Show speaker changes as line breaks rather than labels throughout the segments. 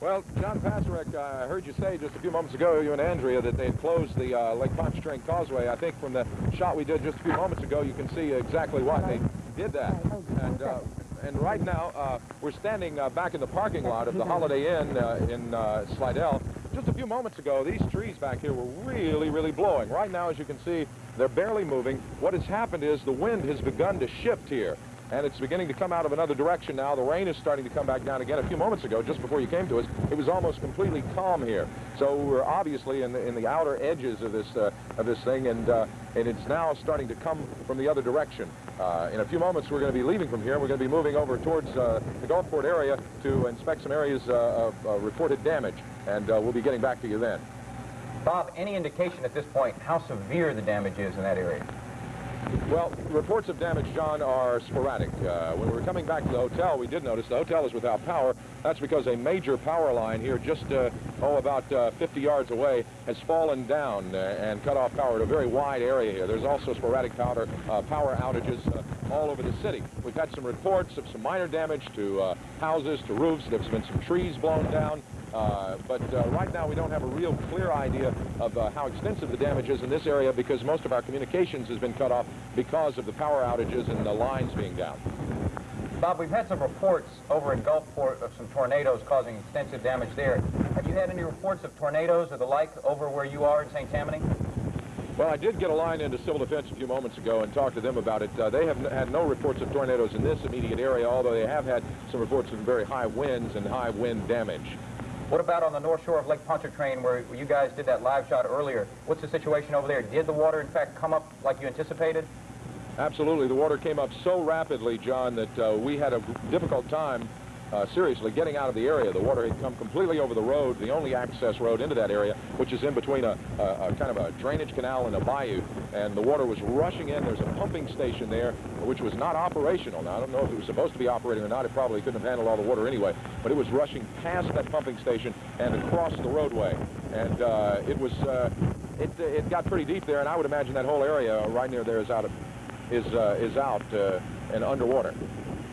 Well, John Pastorek, I heard you say just a few moments ago, you and Andrea, that they had closed the Lake Pontchartrain Causeway. I think from the shot we did just a few moments ago, you can see exactly why they did that. And right now, we're standing back in the parking lot of the Holiday Inn in Slidell. Just a few moments ago, these trees back here were really, really blowing. Right now, as you can see, they're barely moving. What has happened is the wind has begun to shift here, and it's beginning to come out of another direction now. The rain is starting to come back down again. A few moments ago, just before you came to us, it was almost completely calm here. So we're obviously in the outer edges of this thing, and it's now starting to come from the other direction. In a few moments, we're going to be leaving from here. We're going to be moving over towards the Gulfport area to inspect some areas of reported damage, and we'll be getting back to you then.
Bob, any indication at this point how severe the damage is in that area?
Well, reports of damage, John, are sporadic. When we were coming back to the hotel, we did notice the hotel is without power. That's because a major power line here just, about 50 yards away has fallen down and cut off power to a very wide area here. There's also sporadic power outages all over the city. We've had some reports of some minor damage to houses, to roofs. There's been some trees blown down. But right now we don't have a real clear idea of how extensive the damage is in this area, because most of our communications has been cut off because of the power outages and the lines being down.
Bob, we've had some reports over in Gulfport of some tornadoes causing extensive damage there. Have you had any reports of tornadoes or the like over where you are in St. Tammany?
Well, I did get a line into Civil Defense a few moments ago and talked to them about it. They have had no reports of tornadoes in this immediate area, although they have had some reports of very high winds and high wind damage.
What about on the north shore of Lake Pontchartrain, where you guys did that live shot earlier? What's the situation over there? Did the water, in fact, come up like you anticipated?
Absolutely. The water came up so rapidly, John, that we had a difficult time, seriously, getting out of the area. The water had come completely over the road, the only access road into that area, which is in between a kind of a drainage canal and a bayou, and the water was rushing in. There's a pumping station there, which was not operational. Now, I don't know if it was supposed to be operating or not. It probably couldn't have handled all the water anyway, but it was rushing past that pumping station and across the roadway, and it got pretty deep there, and I would imagine that whole area right near there is out and underwater.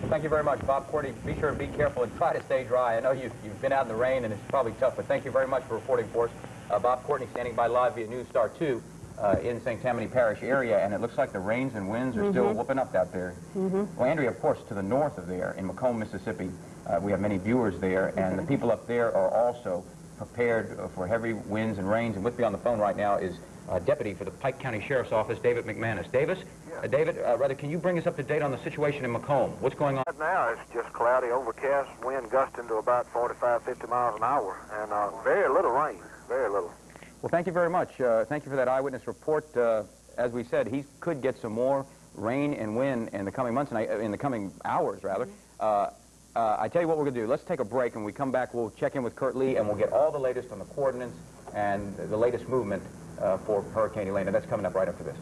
Well, thank you very much, Bob Courtney. Be sure to be careful and try to stay dry. I know you've been out in the rain, and it's probably tough, but thank you very much for reporting for us. Bob Courtney standing by live via News Star 2 in St. Tammany Parish area, and it looks like the rains and winds are still whooping up out there. Well, Andrea, of course, to the north of there, in Macomb, Mississippi, we have many viewers there, and the people up there are also prepared for heavy winds and rains. And with me on the phone right now is Deputy for the Pike County Sheriff's Office, David McManus. Davis? Yeah. David, can you bring us up to date on the situation in Macomb? What's going on?
Right now, it's just cloudy, overcast, wind gusting to about 45, 50 miles an hour, and very little rain, very little.
Well, thank you very much. Thank you for that eyewitness report. As we said, he could get some more rain and wind in the coming months, and in the coming hours, rather. I tell you what we're going to do. Let's take a break, and when we come back, we'll check in with Kurt Lee, and we'll get all the latest on the coordinates and the latest movement for Hurricane Elena. That's coming up right after this.